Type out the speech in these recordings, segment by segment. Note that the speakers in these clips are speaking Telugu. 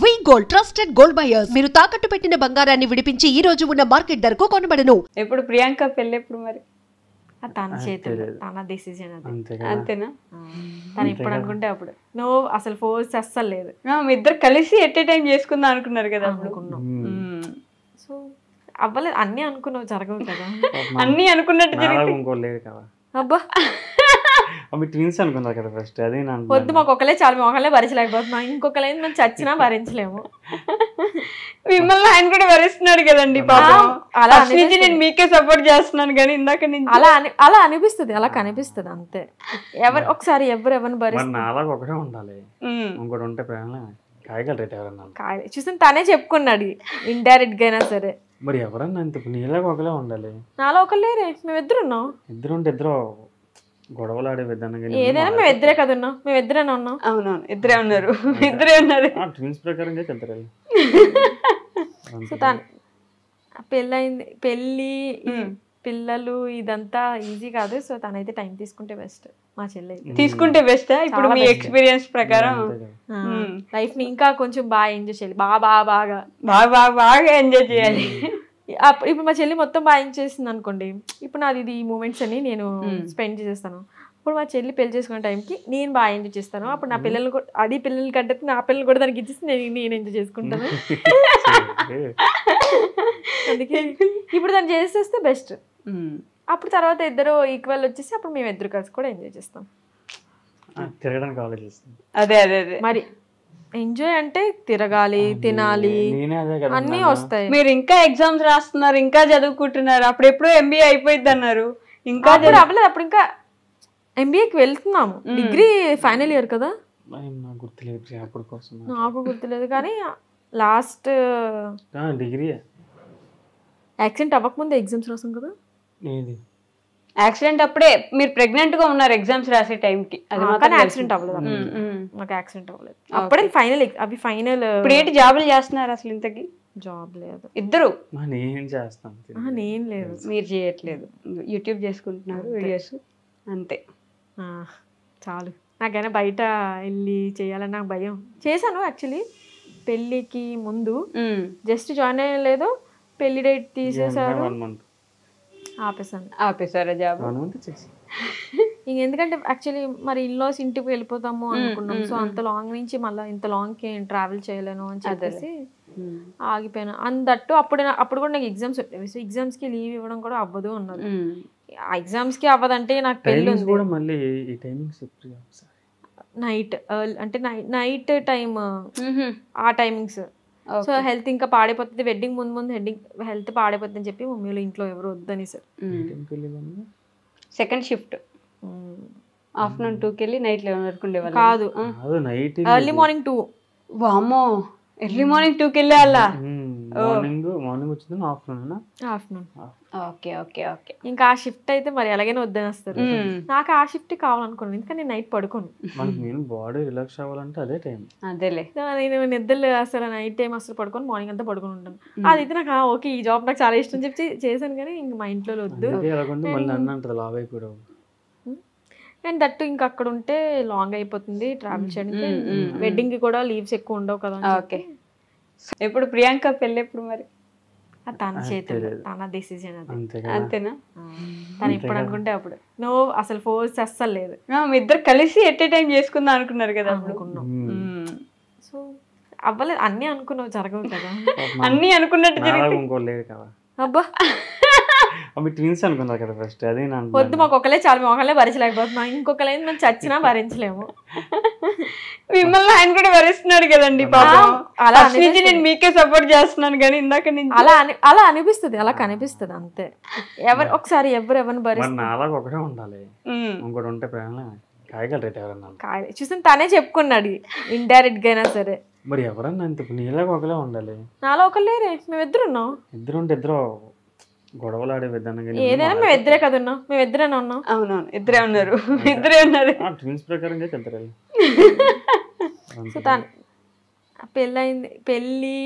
వి గోల్డ్ ట్రస్టెడ్ గోల్డ్ బయర్స్ మీరు తాకట్టు పెట్టిన బంగారాన్ని విడిపించి ఈ రోజు ఉన్న మార్కెట్ ధరకు కొనబడను. ఎప్పుడు ప్రియాంక పెళ్ళి ఎప్పుడు మరి? తన చేతులు తన డిసిజన్ అది. అంతేనా? తను ఎప్పుడు అనుకుంటే అప్పుడు. నువ్వు అసలు ఫోర్స్ అస్సలు లేదు. మీ ఇద్దరు కలిసి ఎట్ ఏ టైం చేసుకుందాం అనుకున్నారు కదా? అనుకున్నాం. సో అవ్వలేదు. అన్ని అనుకున్నావు, జరగవు కదా. అన్ని అనుకున్నట్టు జరిగింది. అబ్బా ట్విన్స్ అనుకున్నారు కదా ఫస్ట్. అది వద్దు, మాకు ఒకలే చాలు, మేము ఒకలే భరించలేకపోతున్నాం. ఇంకొకలేదు మేము చచ్చినా భరించలేము. మిమ్మల్ని ఆయన కూడా భరిస్తున్నాడు కదండి పాపం. అలా నేను మీకే సపోర్ట్ చేస్తున్నాను కానీ ఇందాక నుంచి అలా అనిపిస్తుంది, అలా కనిపిస్తుంది అంతే. ఒకసారి ఎవరిని భరిస్తారు ఒకటే ఉండాలి, ఇంకోటి ఉంటే కాయగలరేట్ ఎవరన్నా చూసాను. తనే చెప్పుకున్నాడు ఇండైరెక్ట్ గా అయినా సరే. మరి ఎవరన్నా అంత నీలాగా ఒకలే ఉండాలి. నాలో ఒకలేరే, మేము ఇద్దరు ఉన్నాం. ఇద్దరు ఉంటే ఇద్దరు గొడవలు ఆడే విధానం ఏదైనా మేము ఇద్దరే కదా ఉన్నాం, మేము ఇద్దరేనా ఉన్నాం. అవునవును, ఇద్దరే ఉన్నారు, ఇద్దరే ఉన్నారు. ట్విన్స్ ప్రకారంగా వెళ్తారు. సో తను పెళ్ళయింది, పెళ్ళి పిల్లలు ఇదంతా ఈజీ కాదు. సో తనైతే టైం తీసుకుంటే బెస్ట్. మా చెల్లి తీసుకుంటే బెస్ట్. ఇప్పుడు మీ ఎక్స్పీరియన్స్ ప్రకారం లైఫ్ ని ఇంకా కొంచెం బాగా ఎంజాయ్ చేయాలి. బాగా ఎంజాయ్ చేయాలి. ఇప్పుడు మా చెల్లి మొత్తం బాగా ఎంజాయ్ చేసింది అనుకోండి. ఇప్పుడు నాది ఇది ఈ మూమెంట్స్ అని నేను స్పెండ్ చేసేస్తాను. ఇప్పుడు మా చెల్లి పెళ్లి చేసుకునే టైంకి నేను బాగా ఎంజాయ్ చేస్తాను. అప్పుడు నా పిల్లలు అది పిల్లలు కంటే నా పిల్లలు కూడా దానికి ఇచ్చేసి నేను ఎంజాయ్ చేసుకుంటాను. అందుకే ఇప్పుడు దాన్ని చేసేస్తే బెస్ట్. అప్పుడు తర్వాత ఇద్దరు ఈక్వల్ వచ్చేసి అప్పుడు మేము ఇద్దరు కలిసి కూడా ఎంజాయ్ చేస్తాం. అదే అదే అదే మరి ఎంజాయ్ అంటే తిరగాలి, తినాలి, అన్నీ వస్తాయి. మీరు ఇంకా ఎగ్జామ్స్ రాస్తున్నారు, ఇంకా చదువుకుంటున్నారు. అప్పుడు ఎప్పుడో ఎంబీఏ అయిపోయింది అన్నారు. ఇంకా అవ్వలేదు. అప్పుడు ఇంకా ఎంబీఏకి వెళ్తున్నాము. డిగ్రీ ఫైనల్ ఇయర్ కదా. నాకు గుర్తులేదు కానీ లాస్ట్ డిగ్రీ యాక్సిడెంట్ అవ్వకముందే ఎగ్జామ్స్ రాసాం కదా. యాక్సిడెంట్ అప్పుడే మీరు ప్రెగ్నెంట్ గా ఉన్నారు ఎగ్జామ్స్ రాసే టైంకి. కానీ యాక్సిడెంట్ అవ్వలేదు, నాకు యాక్సిడెంట్ అవ్వలేదు. అప్పుడే ఫైనల్ అవి ఫైనల్. ఇప్పుడు ఏంటి జాబులు చేస్తున్నారు అసలు? ఇంతకి జాబ్ లేదు. ఇద్దరు నేను లేదు, మీరు చేయట్లేదు, యూట్యూబ్ చేసుకుంటున్నారు వీడియోస్ అంతే. చాలు. నాకైనా బయట వెళ్ళి చేయాలని నాకు భయం. చేశాను యాక్చువల్లీ పెళ్ళికి ముందు, జస్ట్ జాయిన్ అయ్యలేదు. పెళ్లి డేట్ తీసేశారు, ఆపేసారా జాబ్. ఎందుకంటే యాక్చువల్లీ మరి ఇన్లాస్ ఇంటికి వెళ్ళిపోతాము అనుకున్నాం. సో అంత లాంగ్ నుంచి మళ్ళీ ఇంత లాంగ్ కి ట్రావెల్ చేయలేను అని చెప్పేసి ఆగిపోయాను. అందట్టు అప్పుడు కూడా నాకు ఎగ్జామ్స్ ఉండేవి. సో ఎగ్జామ్స్ కి లీవ్ ఇవ్వడం కూడా అవ్వదు అన్నారు. ఎగ్జామ్స్ కి అవ్వదంటే నాకు పెళ్ళి నైట్ అంటే నైట్ టైం ఆ టైమింగ్స్. సో హెల్త్ ఇంకా పాడైపోతుంది, వెడ్డింగ్ ముందు హెల్త్ పాడైపోతుంది అని చెప్పి మమ్మీలో ఇంట్లో ఎవరు వద్దని సార్. సెకండ్ షిఫ్ట్ ఆఫ్టర్నూన్ 2కి వెళ్ళి నైట్ 11 వరకు ఉండేవాళ్ళు. కాదు, ఎర్లీ మార్నింగ్ 2. వామ్మో, ఎర్లీ మార్నింగ్ 2కి వెళ్ళేవాళ్ళ. ఆఫ్టర్నూన్. Okay okay okay. ఇంకా ఆ షిఫ్ట్ అయితే మరి ఎలాగైనా వద్దని వస్తారు. నాకు ఆ షిఫ్ట్ కావాలనుకున్నాను, ఎందుకంటే నేను నైట్ పడుకోను. బాడీ రిలాక్స్ అవ్వాలంటే అదే టైం. అదేలే, నేను నిద్రలు అసలు నైట్ టైం అసలు పడుకొని మార్నింగ్ అంతా పడుకొని ఉంటాను. అదైతే నాకు ఓకే ఈ జాబ్ నాకు చాలా ఇష్టం చెప్పి చేశాను. కానీ ఇంక మా ఇంట్లో వద్దు. అండ్ దట్టు ఇంకా అక్కడ ఉంటే లాంగ్ అయిపోతుంది ట్రావెల్ చేయడానికి. వెడ్డింగ్ కి కూడా లీవ్స్ ఎక్కువ ఉండవు కదా. ఓకే. ఎప్పుడు ప్రియాంక పెళ్ళి ఎప్పుడు మరి? తన చేతులు తన డిసిజన్ అది. అంతేనా? తను ఎప్పుడు అనుకుంటే అప్పుడు. నువ్వు అసలు ఫోర్స్ అస్సలు లేదు. మీ ఇద్దరు కలిసి ఎట్ ఏ టైం చేసుకుందాం అనుకున్నారు కదా? అనుకున్నాం. సో అవ్వలేదు. అన్ని అనుకున్నావు, జరగవు కదా. అన్ని అనుకున్నట్టు జరిగింది. అబ్బా ట్విన్స్ అనుకున్నారు కదా ఫస్ట్. అది వద్దు, మాకు ఒకలే చాలు, మేము ఒకలే భరించలేకపోతున్నాం. ఇంకొకలేదు మేము చచ్చినా భరించలేము. మిమ్మల్ని ఆయన కూడా భరిస్తున్నాడు కదండి పాపం. అలా నేను మీకే సపోర్ట్ చేస్తున్నాను కానీ ఇందాక నుంచి అలా అనిపిస్తుంది, అలా కనిపిస్తుంది అంతే. ఒకసారి ఎవరిని భరిస్తారు. ఒకటే ఉండాలి, ఇంకోటి ఉంటే కాయగలరేట్ ఎవరన్నా చూసాను. తనే చెప్పుకున్నాడు ఇండైరెక్ట్ గా అయినా సరే. మరి ఎవరన్నా అంత నీలాగా ఒకలే ఉండాలి. నాలో ఒకలేరే, మేము ఇద్దరు ఉన్నాం. ఇద్దరు ఉంటే ఇద్దరు గొడవలు ఆడే విధానం ఏదైనా మేము ఇద్దరే కదా ఉన్నాం, మేము ఇద్దరేనా ఉన్నాం. అవునవును, ఇద్దరే ఉన్నారు, ఇద్దరే ఉన్నారు. ట్విన్స్ ప్రకారంగా వెళ్తారు. సో తను పెళ్ళయింది, పెళ్ళి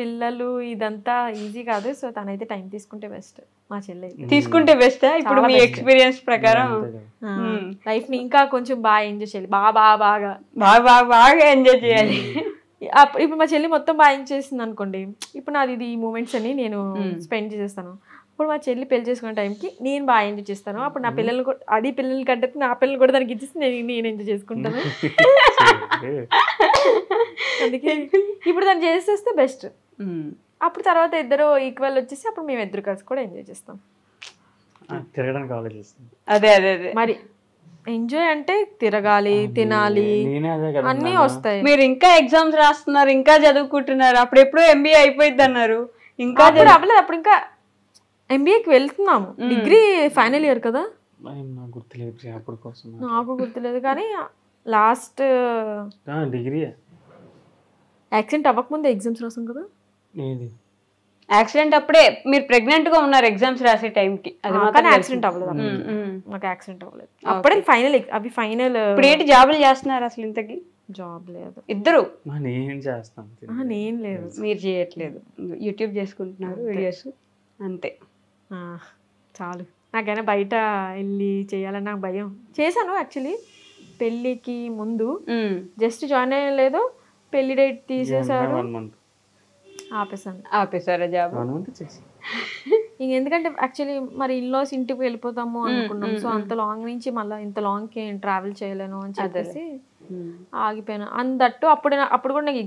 పిల్లలు ఇదంతా ఈజీ కాదు. సో తనైతే టైం తీసుకుంటే బెస్ట్. మా చెల్లి తీసుకుంటే బెస్ట్. ఇప్పుడు మీ ఎక్స్పీరియన్స్ ప్రకారం లైఫ్ ని ఇంకా కొంచెం బాగా ఎంజాయ్ చేయాలి. బాగా ఎంజాయ్ చేయాలి. ఇప్పుడు మా చెల్లి మొత్తం బాగా చేసింది అనుకోండి, ఇప్పుడు నాది ఇది ఈ మూమెంట్స్ అని నేను స్పెండ్ చేసేస్తాను. ఇప్పుడు మా చెల్లి పెళ్లి చేసుకునే టైంకి నేను బాగా ఎంజాయ్ చేస్తాను. అప్పుడు నా పిల్లలు అది పిల్లలు కంటే నా పిల్లలు కూడా దానికి ఇచ్చేసి నేను ఎంజాయ్ చేసుకుంటాను. అందుకే ఇప్పుడు దాన్ని చేసేస్తే బెస్ట్. అప్పుడు తర్వాత ఇద్దరు ఈక్వల్ వచ్చేసి అప్పుడు మేము ఇద్దరు కలిసి కూడా ఎంజాయ్ చేస్తాం. తిరగడానికి ఆలోచిస్తుంది. అదే అదే అదే మరి ఎంజాయ్ అంటే తిరగాలి, తినాలి, నేనే అదే కదా అన్నీ వస్తాయి. మీరు ఇంకా ఎగ్జామ్స్ రాస్తున్నారు, ఇంకా చదువుకుంటున్నారు. అప్పుడు ఎప్పుడో ఎంబీఏ అయిపోయింది అన్నారు. ఇంకా అవ్వలేదు. అప్పుడు ఇంకా ఎంబీఏకి వెళ్తున్నాము. డిగ్రీ ఫైనల్ ఇయర్ కదా. నాకు గుర్తులేదు అప్పుడు కోసం. నాకు గుర్తులేదు కానీ లాస్ట్ డిగ్రీ యాక్సిడెంట్ అవ్వకముందే ఎగ్జామ్స్ రాసాం కదా. ఏది యాక్సిడెంట్ అప్పుడే మీరు ప్రెగ్నెంట్ గా ఉన్నారు ఎగ్జామ్స్ రాసే టైంకి. అది కానీ యాక్సిడెంట్ అవ్వలేదు. నాకు యాక్సిడెంట్ అవ్వలేదు. అప్పుడే ఫైనల్ అవి ఫైనల్. ఇప్పుడు ఏంటి జాబులు చేస్తున్నారు అసలు ఇంతకి? జాబ్ లేదు. ఇద్దరు నేను చేస్తాను. నేను లేదు. మీరు చేయట్లేదు, యూట్యూబ్ చేసుకుంటున్నారు వీడియోస్ అంతే. చాలు. నాకైనా బయట వెళ్ళి చేయాలని నాకు భయం. చేశాను యాక్చువల్లీ పెళ్ళికి ముందు, జస్ట్ జాయిన్ అయ్యలేదు. పెళ్లి డేట్ తీసేశారు, ఆపేసారా జాబ్? ఎందుకంటే యాక్చువల్లీ మరి ఇన్లాస్ ఇంటికి వెళ్ళిపోతాము అనుకున్నాం. సో అంత లాంగ్ నుంచి మళ్ళీ ఇంత లాంగ్కి ట్రావెల్ చేయలేను అని చెప్పేసి ఆగిపోయాను. అందట్టు అప్పుడు కూడా నాకు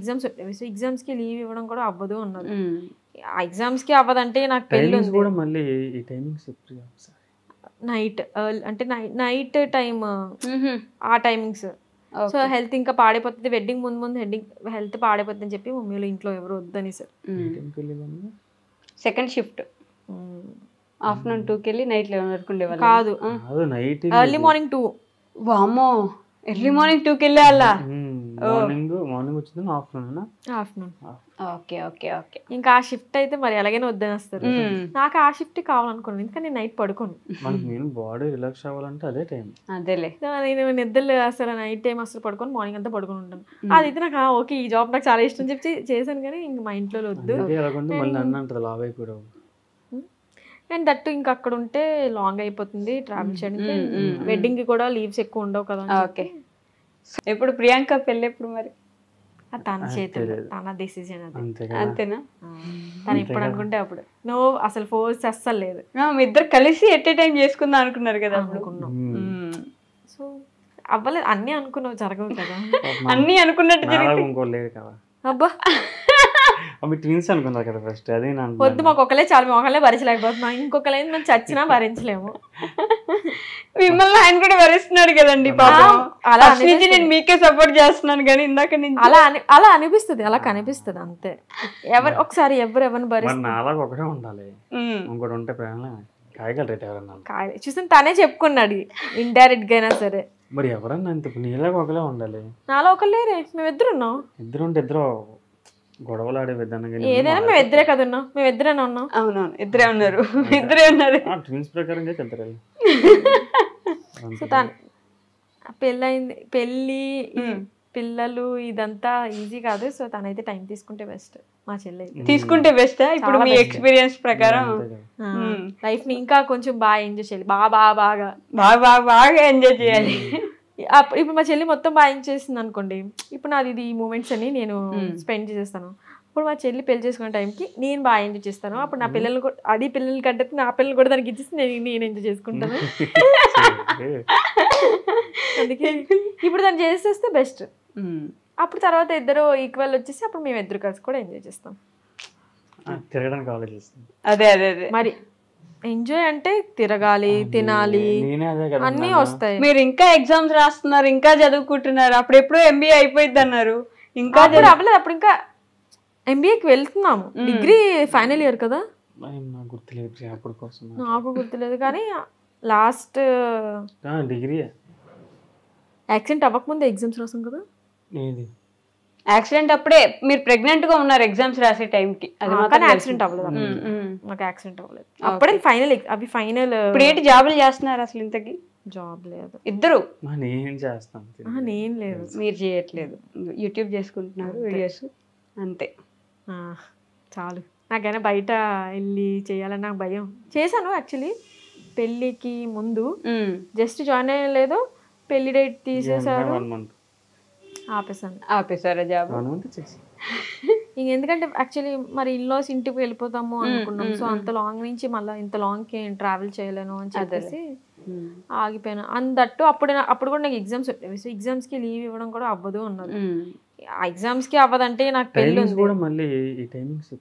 ఎగ్జామ్స్కి లీవ్ ఇవ్వడం కూడా అవ్వదు అన్నారు. ఆ ఎగ్జామ్స్కి అవ్వదంటే నాకు పెళ్ళి నైట్ అంటే నైట్ టైమ్ ఆ టైమింగ్స్. సో హెల్త్ ఇంకా పాడైపోతుంది, వెడ్డింగ్ ముందు హెల్త్ పాడైపోతుంది అని చెప్పి మమ్మీలో ఇంట్లో ఎవరు వద్దని సార్. సెకండ్ షిఫ్ట్ ఆఫ్టర్నూన్ 2కి వెళ్ళి నైట్ 11 వరకు ఉండేవాళ్ళు. కాదు, ఎర్లీ మార్నింగ్ 2. వామ్మో, ఎర్లీ మార్నింగ్ 2కి వెళ్ళే వాళ్ళ? ఆఫ్టర్నూన్. Okay okay okay. ఇంకా ఆ షిఫ్ట్ అయితే మరి ఎలాగైనా వద్దని వస్తారు. నాకు ఆ షిఫ్ట్ కావాలనుకున్నాను, ఎందుకంటే నేను నైట్ పడుకోను. బాడీ రిలాక్స్ అవ్వాలంటే అదే టైం. అదేలే, నేను నిద్రలు అసలు నైట్ టైం అసలు పడుకొని మార్నింగ్ అంతా పడుకొని ఉంటాను. అదైతే నాకు ఓకే ఈ జాబ్ నాకు చాలా ఇష్టం చెప్పి చేశాను. కానీ ఇంక మా ఇంట్లో వద్దు. అండ్ దట్టు ఇంకా అక్కడ ఉంటే లాంగ్ అయిపోతుంది ట్రావెల్ చేయడానికి. వెడ్డింగ్ కి కూడా లీవ్స్ ఎక్కువ ఉండవు కదా. ఓకే. ఎప్పుడు ప్రియాంక పెళ్ళి ఎప్పుడు మరి? తన చేతులు, తన డెసిజన్ అది. అంతేనా? తను ఎప్పుడు అనుకుంటే అప్పుడు. నో అసలు ఫోర్స్ అస్సలు లేదు. మీ ఇద్దరు కలిసి ఎట్ ఏ టైం చేసుకుందాం అనుకున్నారు కదా? అనుకున్నాం. సో అవ్వలేదు. అన్ని అనుకున్నావు, జరగవు కదా. అన్ని అనుకున్నట్టు జరిగింది. అబ్బా ట్విన్స్ అనుకున్నారు కదా ఫస్ట్. అదే వద్దు, మాకు ఒకలే చాలు, మేము ఒకలే భరించలేకపోతున్నాం. ఇంకొకలే మేము చచ్చినా భరించలేము. మిమ్మల్ని ఆయన కూడా భరిస్తున్నాడు కదండి పాపం. అలా నేను మీకే సపోర్ట్ చేస్తున్నాను కానీ ఇందాక నుంచి అలా అనిపిస్తుంది, అలా కనిపిస్తుంది అంతే. ఒకసారి ఎవరిని భరిస్తారు ఒకటే ఉండాలి, ఇంకోటి ఉంటే చూసిన తనే చెప్పుకున్నాడు ఇండైరెక్ట్ గా అయినా సరే. మరి ఎవరన్నా నీలాగా ఒకలే ఉండాలి. నాలో ఒకలేరే, మేము ఇద్దరు ఉన్నాం. ఇద్దరు ఉంటే ఇద్దరు గొడవలు ఆడే విధానం. ఏదైనా మేము ఇద్దరే కదా ఉన్నాం, మేము ఇద్దరేనా ఉన్నాం. అవునవును, ఇద్దరే ఉన్నారు, ఇద్దరే ఉన్నారు. ట్విన్స్ ప్రకారం వెళ్తారు. సో తను పెళ్ళయింది, పెళ్ళి పిల్లలు ఇదంతా ఈజీ కాదు. సో తనైతే టైం తీసుకుంటే బెస్ట్. మా చెల్లి తీసుకుంటే బెస్ట్. ఇప్పుడు మీ ఎక్స్పీరియన్స్ ప్రకారం లైఫ్ ని ఇంకా కొంచెం బాగా ఎంజాయ్ చేయాలి, బాగా ఎంజాయ్ చేయాలి. ఇప్పుడు మా చెల్లి మొత్తం బాగా ఎంజాయ్ చేసింది అనుకోండి, ఇప్పుడు నాది ఇది ఈ మూమెంట్స్ అని నేను స్పెండ్ చేసేస్తాను. ఇప్పుడు మా చెల్లి పెళ్లి చేసుకునే టైంకి నేను బాగా ఎంజాయ్ చేస్తాను. అప్పుడు నా పిల్లలు అది పిల్లలు కంటే నా పిల్లలు కూడా దానికి ఇచ్చేసి నేను ఎంజాయ్ చేసుకుంటాను. అందుకే ఇప్పుడు దాన్ని చేసేస్తే బెస్ట్. అప్పుడు తర్వాత ఇద్దరు ఈక్వల్ వచ్చేసి అప్పుడు మేము ఇద్దరు కలిసి కూడా ఎంజాయ్ చేస్తాం. తిరగడానికి ఆలోచిస్తుంది. అదే అదే అదే. మరి ఎంజాయ్ అంటే తిరగాలి, తినాలి, అన్నీ వస్తాయి. మీరు ఇంకా ఎగ్జామ్స్ రాస్తున్నారు, ఇంకా చదువుకుంటున్నారు. అప్పుడు ఎప్పుడో ఎంబీఏ అయిపోయింది అన్నారు. ఇంకా అవ్వలేదు. అప్పుడు ఇంకా ఎంబీఏకి వెళ్తున్నాము. డిగ్రీ ఫైనల్ ఇయర్ కదా. నాకు గుర్తులేదు కానీ లాస్ట్ డిగ్రీ యాక్సిడెంట్ అవ్వకముందే ఎగ్జామ్స్ రాసాం కదా. యాక్సిడెంట్ అప్పుడే మీరు ప్రెగ్నెంట్ గా ఉన్నారు ఎగ్జామ్స్ రాసే టైంకి. కానీ యాక్సిడెంట్ అవ్వలేదు. నాకు యాక్సిడెంట్ అవ్వలేదు. అప్పుడే ఫైనల్ అవి ఫైనల్. ఇప్పుడు ఏంటి జాబులు చేస్తున్నారు అసలు ఇంతకి? జాబ్ లేదు. ఇద్దరు నేను లేదు. మీరు చేయట్లేదు, యూట్యూబ్ చేసుకుంటున్నారు వీడియోస్ అంతే. చాలు. నాకైనా బయట వెళ్ళి చేయాలని నాకు భయం. చేశాను యాక్చువల్లీ పెళ్ళికి ముందు, జస్ట్ జాయిన్ అయ్యలేదు. పెళ్లి డేట్ తీసేశారు, ఆపేసాను. ఆపేసారా జాబ్? 1 month చేసి ఎందుకంటే యాక్చువల్లీ మరి ఇన్లాస్ ఇంటికి వెళ్ళిపోతాము అనుకున్నాం. సో అంత లాంగ్ నుంచి మళ్ళీ ఇంత లాంగ్ కి ట్రావెల్ చేయలేను అని చెప్పేసి ఆగిపోయాను. అందట్టు అప్పుడు కూడా నాకు ఎగ్జామ్స్ ఉండేవి. సో ఎగ్జామ్స్ కి లీవ్ ఇవ్వడం కూడా అవ్వదు అన్నారు. ఆ ఎగ్జామ్స్ కి అవ్వదంటే నాకు పెళ్ళి ఉంది కూడా మళ్ళీ ఈ టైమింగ్స్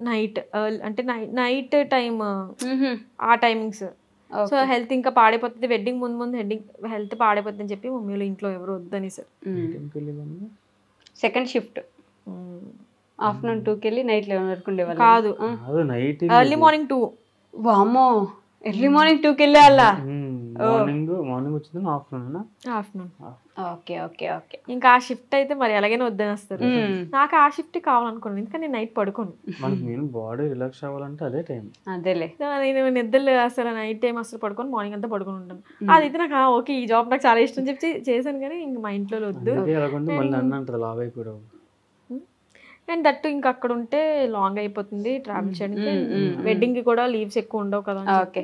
నైట్ అంటే నైట్ టైం ఆ టైమింగ్స్. సో హెల్త్ ఇంకా పాడైపోతుంది, వెడ్డింగ్ ముందు హెల్త్ పాడైపోతుంది అని చెప్పి మమ్మీలో ఇంట్లో ఎవరు వద్దని సార్. సెకండ్ షిఫ్ట్ ఆఫ్టర్నూన్ 2కి వెళ్ళి నైట్ 11 వరకు ఉండేవాళ్ళు. కాదు, ఎర్లీ మార్నింగ్ 2. వామ్మో, ఎర్లీ మార్నింగ్ 2కి వెళ్ళేవాళ్ళ? మార్నింగ్ వచ్చింది ఆఫ్టర్నూన్. Okay okay okay. ఇంకా ఆ షిఫ్ట్ అయితే మరి ఎలాగైనా వద్దని వస్తారు. నాకు ఆ షిఫ్ట్ కావాలనుకున్నాను, ఎందుకంటే నేను నైట్ పడుకోను. నేను బాడీ రిలాక్స్ అవ్వాలంటే అదే టైం. అదేలే, నేను నిద్రలు అసలు నైట్ టైం అసలు పడుకొని మార్నింగ్ అంతా పడుకొని ఉంటాను. అదైతే నాకు ఓకే ఈ జాబ్ నాకు చాలా ఇష్టం చెప్పి చేశాను. కానీ ఇంక మా ఇంట్లో వద్దు అండ్ దట్టు ఇంకా అక్కడ ఉంటే లాంగ్ అయిపోతుంది ట్రావెల్ చేయడానికి, వెడ్డింగ్ కి కూడా లీవ్స్ ఎక్కువ ఉండవు కదా. ఓకే.